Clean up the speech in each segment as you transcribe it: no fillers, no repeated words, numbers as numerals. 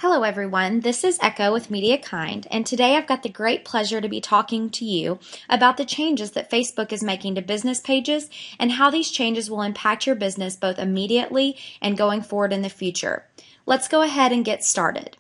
Hello everyone, this is Echo with MediaKind, and today I've got the great pleasure to be talking to you about the changes that Facebook is making to business pages and how these changes will impact your business both immediately and going forward in the future. Let's go ahead and get started.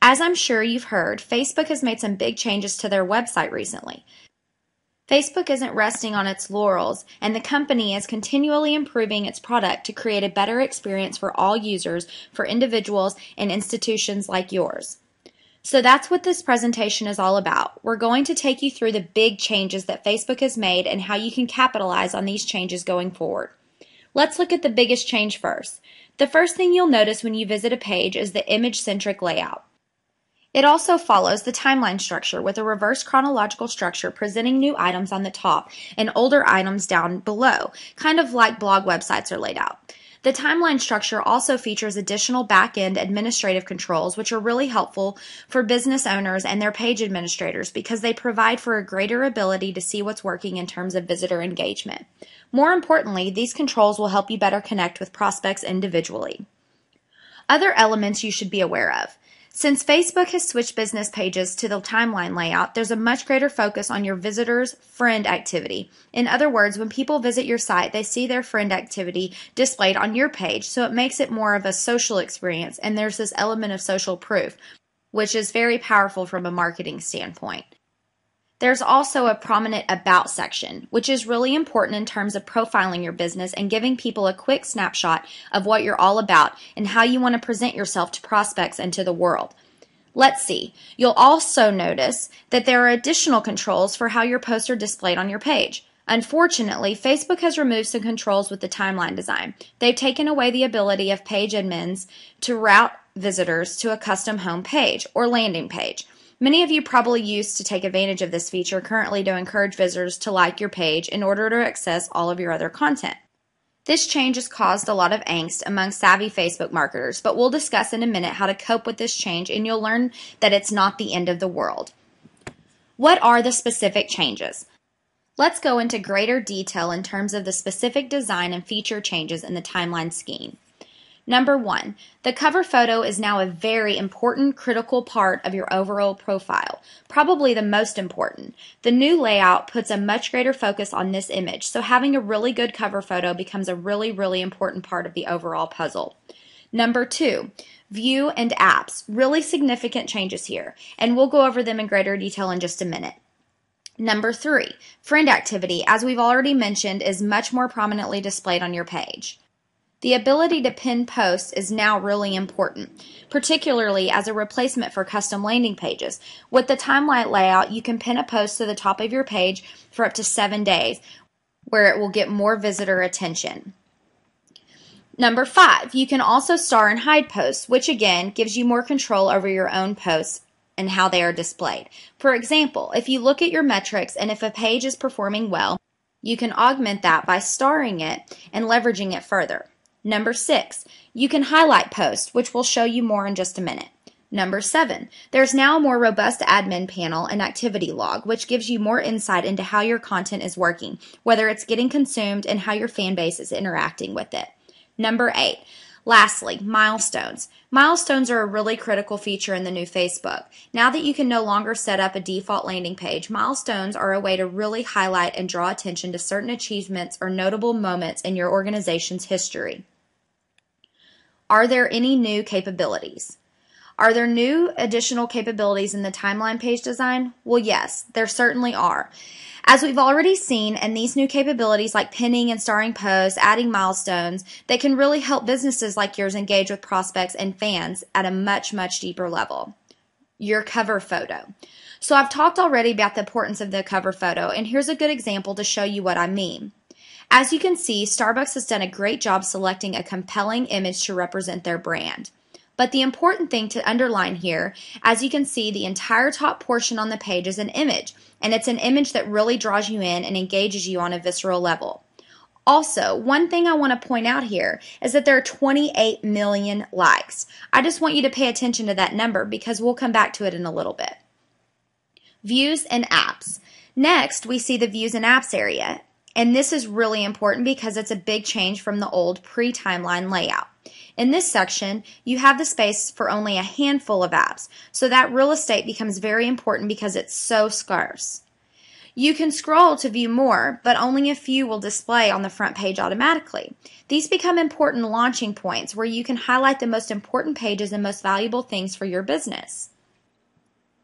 As I'm sure you've heard, Facebook has made some big changes to their website recently. Facebook isn't resting on its laurels, and the company is continually improving its product to create a better experience for all users, for individuals and institutions like yours. So that's what this presentation is all about. We're going to take you through the big changes that Facebook has made and how you can capitalize on these changes going forward. Let's look at the biggest change first. The first thing you'll notice when you visit a page is the image-centric layout. It also follows the timeline structure with a reverse chronological structure presenting new items on the top and older items down below, kind of like blog websites are laid out. The timeline structure also features additional back-end administrative controls, which are really helpful for business owners and their page administrators because they provide for a greater ability to see what's working in terms of visitor engagement. More importantly, these controls will help you better connect with prospects individually. Other elements you should be aware of. Since Facebook has switched business pages to the timeline layout, there's a much greater focus on your visitors' friend activity. In other words, when people visit your site, they see their friend activity displayed on your page, so it makes it more of a social experience, and there's this element of social proof, which is very powerful from a marketing standpoint. There's also a prominent About section, which is really important in terms of profiling your business and giving people a quick snapshot of what you're all about and how you want to present yourself to prospects and to the world. Let's see. You'll also notice that there are additional controls for how your posts are displayed on your page. Unfortunately, Facebook has removed some controls with the timeline design. They've taken away the ability of page admins to route visitors to a custom home page or landing page. Many of you probably used to take advantage of this feature currently to encourage visitors to like your page in order to access all of your other content. This change has caused a lot of angst among savvy Facebook marketers, but we'll discuss in a minute how to cope with this change, and you'll learn that it's not the end of the world. What are the specific changes? Let's go into greater detail in terms of the specific design and feature changes in the timeline scheme. Number 1, the cover photo is now a very important, critical part of your overall profile, probably the most important. The new layout puts a much greater focus on this image, so having a really good cover photo becomes a really important part of the overall puzzle. Number 2, view and apps. Really significant changes here, and we'll go over them in greater detail in just a minute. Number 3, friend activity, as we've already mentioned, is much more prominently displayed on your page. The ability to pin posts is now really important, particularly as a replacement for custom landing pages. With the timeline layout, you can pin a post to the top of your page for up to 7 days, where it will get more visitor attention. Number 5, you can also star and hide posts, which again gives you more control over your own posts and how they are displayed. For example, if you look at your metrics and if a page is performing well, you can augment that by starring it and leveraging it further. Number 6, you can highlight posts, which we'll show you more in just a minute. Number 7, there's now a more robust admin panel and activity log, which gives you more insight into how your content is working, whether it's getting consumed and how your fan base is interacting with it. Number 8, lastly, milestones. Milestones are a really critical feature in the new Facebook. Now that you can no longer set up a default landing page, milestones are a way to really highlight and draw attention to certain achievements or notable moments in your organization's history. Are there any new capabilities? Are there new additional capabilities in the timeline page design? Well, yes, there certainly are. As we've already seen, and these new capabilities like pinning and starring posts, adding milestones, they can really help businesses like yours engage with prospects and fans at a much deeper level. Your cover photo. So I've talked already about the importance of the cover photo, and here's a good example to show you what I mean. As you can see, Starbucks has done a great job selecting a compelling image to represent their brand. But the important thing to underline here, as you can see, the entire top portion on the page is an image, and it's an image that really draws you in and engages you on a visceral level. Also, one thing I want to point out here is that there are 28 million likes. I just want you to pay attention to that number because we'll come back to it in a little bit. Views and apps. Next, we see the views and apps area. And this is really important because it's a big change from the old pre-timeline layout. In this section, you have the space for only a handful of apps, so that real estate becomes very important because it's so scarce. You can scroll to view more, but only a few will display on the front page automatically. These become important launching points where you can highlight the most important pages and most valuable things for your business.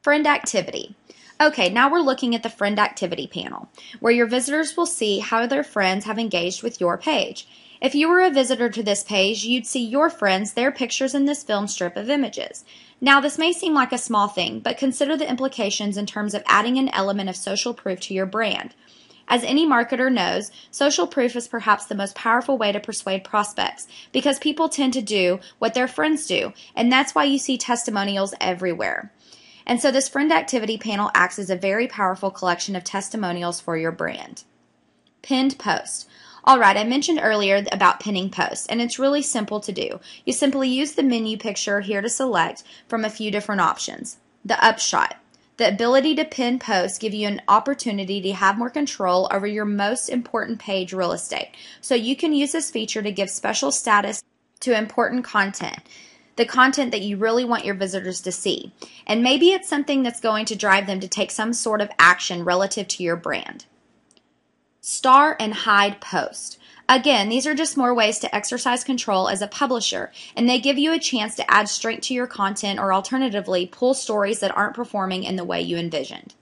Friend activity. Okay, now we're looking at the friend activity panel, where your visitors will see how their friends have engaged with your page. If you were a visitor to this page, you'd see your friends, their pictures in this film strip of images. Now, this may seem like a small thing, but consider the implications in terms of adding an element of social proof to your brand. As any marketer knows, social proof is perhaps the most powerful way to persuade prospects because people tend to do what their friends do, and that's why you see testimonials everywhere. And so this friend activity panel acts as a very powerful collection of testimonials for your brand. Pinned post. Alright, I mentioned earlier about pinning posts, and it's really simple to do. You simply use the menu picture here to select from a few different options. The upshot. The ability to pin posts give you an opportunity to have more control over your most important page real estate. So you can use this feature to give special status to important content. The content that you really want your visitors to see. And maybe it's something that's going to drive them to take some sort of action relative to your brand. Star and hide post. Again, these are just more ways to exercise control as a publisher, and they give you a chance to add strength to your content or alternatively pull stories that aren't performing in the way you envisioned.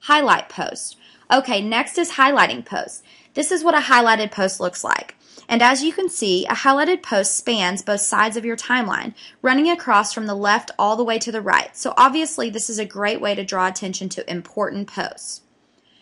Highlight post. Okay, next is highlighting posts. This is what a highlighted post looks like. And as you can see, a highlighted post spans both sides of your timeline, running across from the left all the way to the right. So obviously this is a great way to draw attention to important posts.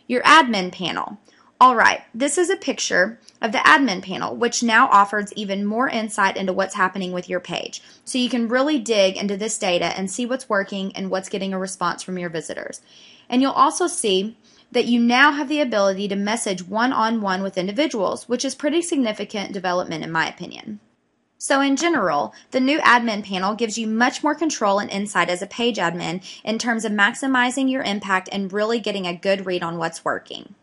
Your admin panel. Alright, this is a picture of the admin panel, which now offers even more insight into what's happening with your page. So you can really dig into this data and see what's working and what's getting a response from your visitors. And you'll also see that you now have the ability to message one-on-one with individuals, which is pretty significant development in my opinion. So in general, the new admin panel gives you much more control and insight as a page admin in terms of maximizing your impact and really getting a good read on what's working.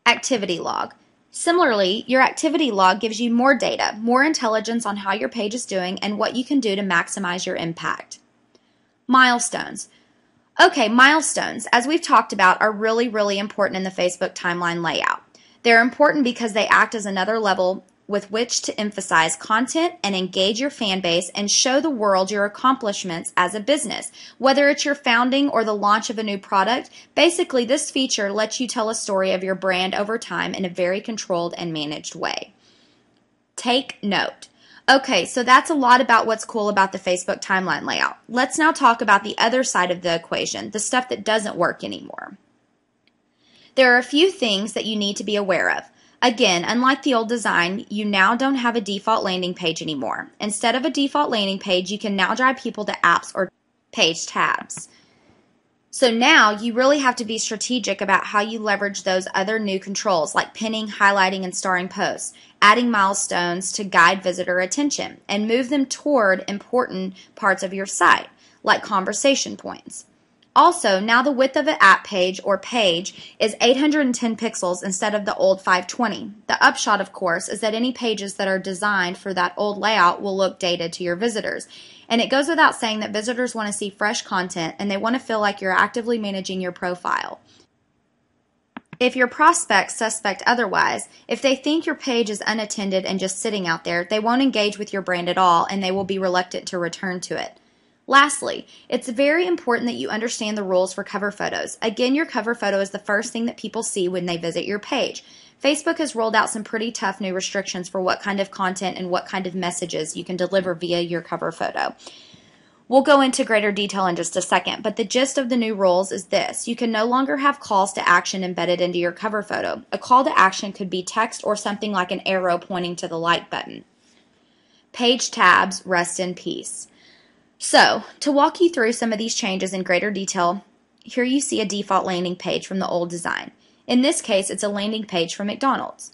Activity log. Similarly, your activity log gives you more data, more intelligence on how your page is doing and what you can do to maximize your impact. Milestones. Okay, milestones, as we've talked about, are really, really important in the Facebook timeline layout. They're important because they act as another level with which to emphasize content and engage your fan base and show the world your accomplishments as a business. Whether it's your founding or the launch of a new product, basically this feature lets you tell a story of your brand over time in a very controlled and managed way. Take note. Okay, so that's a lot about what's cool about the Facebook timeline layout. Let's now talk about the other side of the equation, the stuff that doesn't work anymore. There are a few things that you need to be aware of. Again, unlike the old design, you now don't have a default landing page anymore. Instead of a default landing page, you can now drive people to apps or page tabs. So now you really have to be strategic about how you leverage those other new controls like pinning, highlighting, and starring posts, adding milestones to guide visitor attention, and move them toward important parts of your site, like conversation points. Also, now the width of an app page or page is 810 pixels instead of the old 520. The upshot, of course, is that any pages that are designed for that old layout will look dated to your visitors. And it goes without saying that visitors want to see fresh content and they want to feel like you're actively managing your profile. If your prospects suspect otherwise, if they think your page is unattended and just sitting out there, they won't engage with your brand at all and they will be reluctant to return to it. Lastly, it's very important that you understand the rules for cover photos. Again, your cover photo is the first thing that people see when they visit your page. Facebook has rolled out some pretty tough new restrictions for what kind of content and what kind of messages you can deliver via your cover photo. We'll go into greater detail in just a second, but the gist of the new rules is this. You can no longer have calls to action embedded into your cover photo. A call to action could be text or something like an arrow pointing to the like button. Page tabs, rest in peace. So, to walk you through some of these changes in greater detail, here you see a default landing page from the old design. In this case, it's a landing page from McDonald's.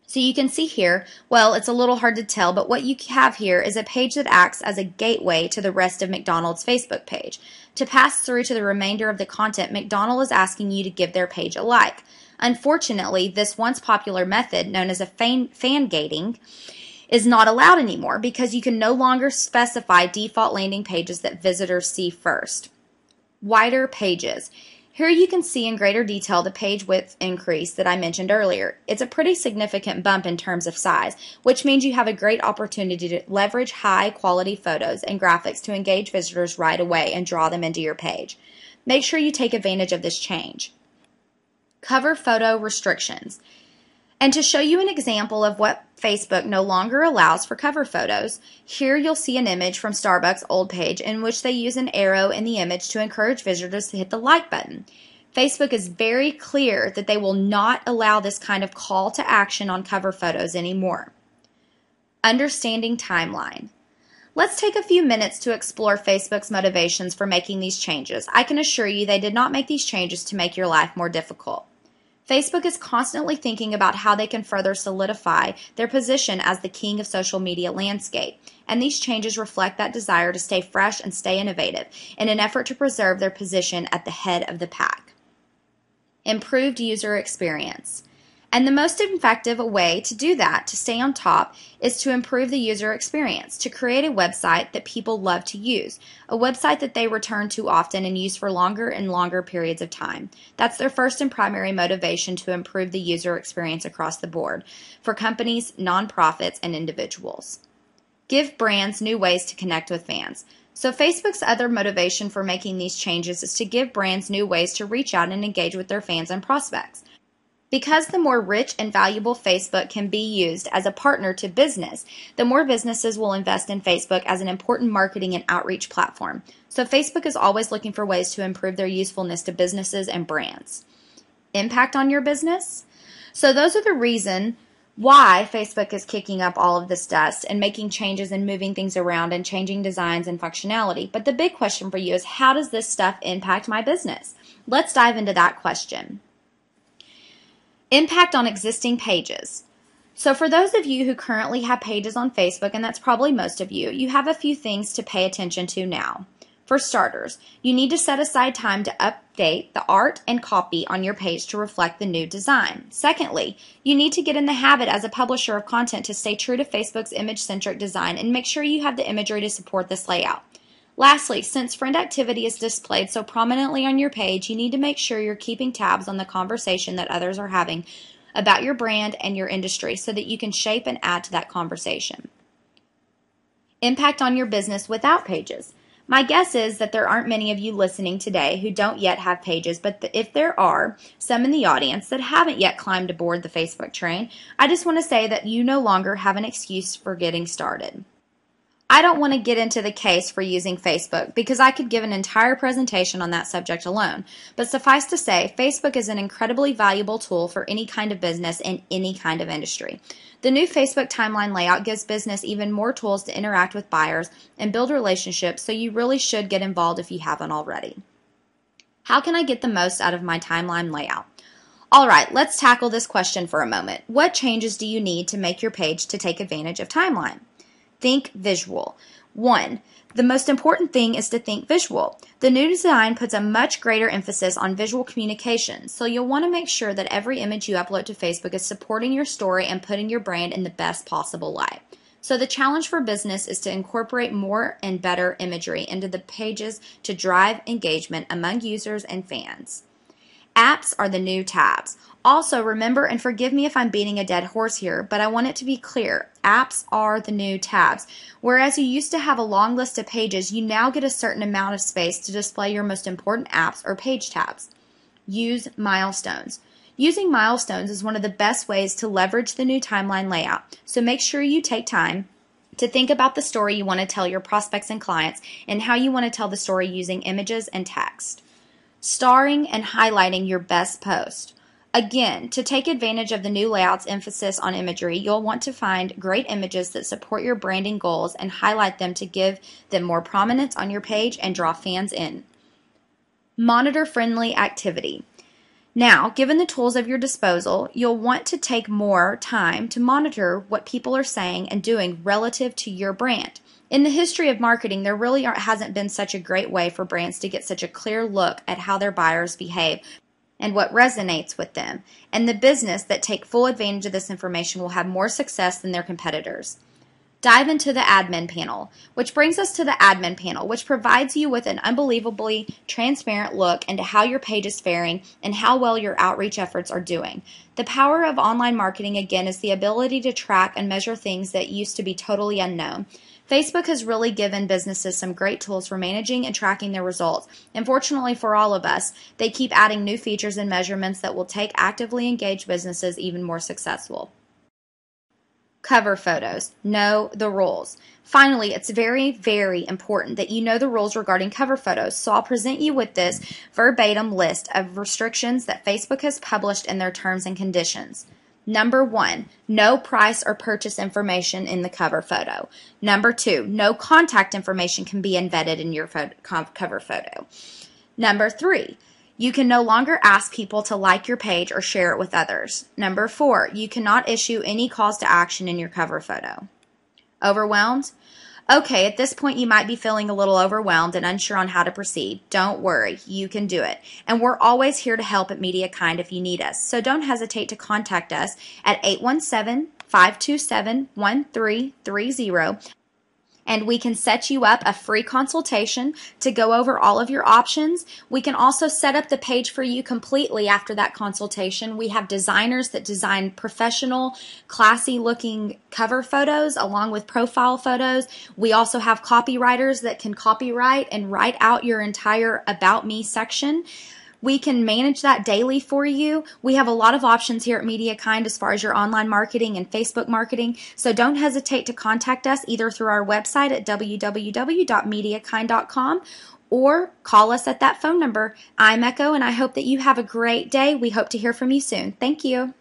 So you can see here, well, it's a little hard to tell, but what you have here is a page that acts as a gateway to the rest of McDonald's Facebook page. To pass through to the remainder of the content, McDonald's is asking you to give their page a like. Unfortunately, this once popular method, known as a fan gating, is not allowed anymore because you can no longer specify default landing pages that visitors see first. Wider pages. Here you can see in greater detail the page width increase that I mentioned earlier. It's a pretty significant bump in terms of size, which means you have a great opportunity to leverage high quality photos and graphics to engage visitors right away and draw them into your page. Make sure you take advantage of this change. Cover photo restrictions. And to show you an example of what Facebook no longer allows for cover photos, here you'll see an image from Starbucks' old page in which they use an arrow in the image to encourage visitors to hit the like button. Facebook is very clear that they will not allow this kind of call to action on cover photos anymore. Understanding timeline. Let's take a few minutes to explore Facebook's motivations for making these changes. I can assure you they did not make these changes to make your life more difficult. Facebook is constantly thinking about how they can further solidify their position as the king of social media landscape, and these changes reflect that desire to stay fresh and stay innovative in an effort to preserve their position at the head of the pack. Improved user experience. And the most effective way to do that, to stay on top, is to improve the user experience, to create a website that people love to use, a website that they return to often and use for longer and longer periods of time. That's their first and primary motivation to improve the user experience across the board for companies, nonprofits, and individuals. Give brands new ways to connect with fans. So Facebook's other motivation for making these changes is to give brands new ways to reach out and engage with their fans and prospects. Because the more rich and valuable Facebook can be used as a partner to business, the more businesses will invest in Facebook as an important marketing and outreach platform. So Facebook is always looking for ways to improve their usefulness to businesses and brands. Impact on your business? So those are the reason why Facebook is kicking up all of this dust and making changes and moving things around and changing designs and functionality. But the big question for you is, how does this stuff impact my business? Let's dive into that question. Impact on existing pages. So for those of you who currently have pages on Facebook, and that's probably most of you, you have a few things to pay attention to now. For starters, you need to set aside time to update the art and copy on your page to reflect the new design. Secondly, you need to get in the habit as a publisher of content to stay true to Facebook's image-centric design and make sure you have the imagery to support this layout. Lastly, since friend activity is displayed so prominently on your page, you need to make sure you're keeping tabs on the conversation that others are having about your brand and your industry so that you can shape and add to that conversation. Impact on your business without pages. My guess is that there aren't many of you listening today who don't yet have pages, but if there are some in the audience that haven't yet climbed aboard the Facebook train, I just want to say that you no longer have an excuse for getting started. I don't want to get into the case for using Facebook because I could give an entire presentation on that subject alone, but suffice to say, Facebook is an incredibly valuable tool for any kind of business in any kind of industry. The new Facebook timeline layout gives business even more tools to interact with buyers and build relationships, so you really should get involved if you haven't already. How can I get the most out of my timeline layout? All right, let's tackle this question for a moment. What changes do you need to make your page to take advantage of timeline? Think visual. 1. The most important thing is to think visual. The new design puts a much greater emphasis on visual communication, so you'll want to make sure that every image you upload to Facebook is supporting your story and putting your brand in the best possible light. So the challenge for business is to incorporate more and better imagery into the pages to drive engagement among users and fans. Apps are the new tabs. Also, remember, and forgive me if I'm beating a dead horse here, but I want it to be clear, apps are the new tabs. Whereas you used to have a long list of pages, you now get a certain amount of space to display your most important apps or page tabs. Use milestones. Using milestones is one of the best ways to leverage the new timeline layout, so make sure you take time to think about the story you want to tell your prospects and clients and how you want to tell the story using images and text. Starring and highlighting your best post. Again, to take advantage of the new layout's emphasis on imagery, you'll want to find great images that support your branding goals and highlight them to give them more prominence on your page and draw fans in. Monitor friendly activity. Now, given the tools at your disposal, you'll want to take more time to monitor what people are saying and doing relative to your brand. In the history of marketing, there really hasn't been such a great way for brands to get such a clear look at how their buyers behave and what resonates with them, and the business that take full advantage of this information will have more success than their competitors. dive into the admin panel, which brings us to the admin panel, which provides you with an unbelievably transparent look into how your page is faring and how well your outreach efforts are doing. The power of online marketing, again, is the ability to track and measure things that used to be totally unknown. Facebook has really given businesses some great tools for managing and tracking their results. And fortunately for all of us, they keep adding new features and measurements that will take actively engaged businesses even more successful. Cover photos. Know the rules. Finally, it's very, very important that you know the rules regarding cover photos. So I'll present you with this verbatim list of restrictions that Facebook has published in their terms and conditions. Number 1, no price or purchase information in the cover photo. Number 2, no contact information can be embedded in your cover photo. Number 3, you can no longer ask people to like your page or share it with others. Number 4, you cannot issue any calls to action in your cover photo. Overwhelmed? Okay, at this point you might be feeling a little overwhelmed and unsure on how to proceed. Don't worry, you can do it. And we're always here to help at MediaKind if you need us. So don't hesitate to contact us at 817-527-1330. And we can set you up a free consultation to go over all of your options. We can also set up the page for you completely after that consultation. We have designers that design professional, classy looking cover photos along with profile photos. We also have copywriters that can copyright and write out your entire About Me section. We can manage that daily for you. We have a lot of options here at MediaKind as far as your online marketing and Facebook marketing. So don't hesitate to contact us either through our website at www.mediakind.com or call us at that phone number. I'm Echo, and I hope that you have a great day. We hope to hear from you soon. Thank you.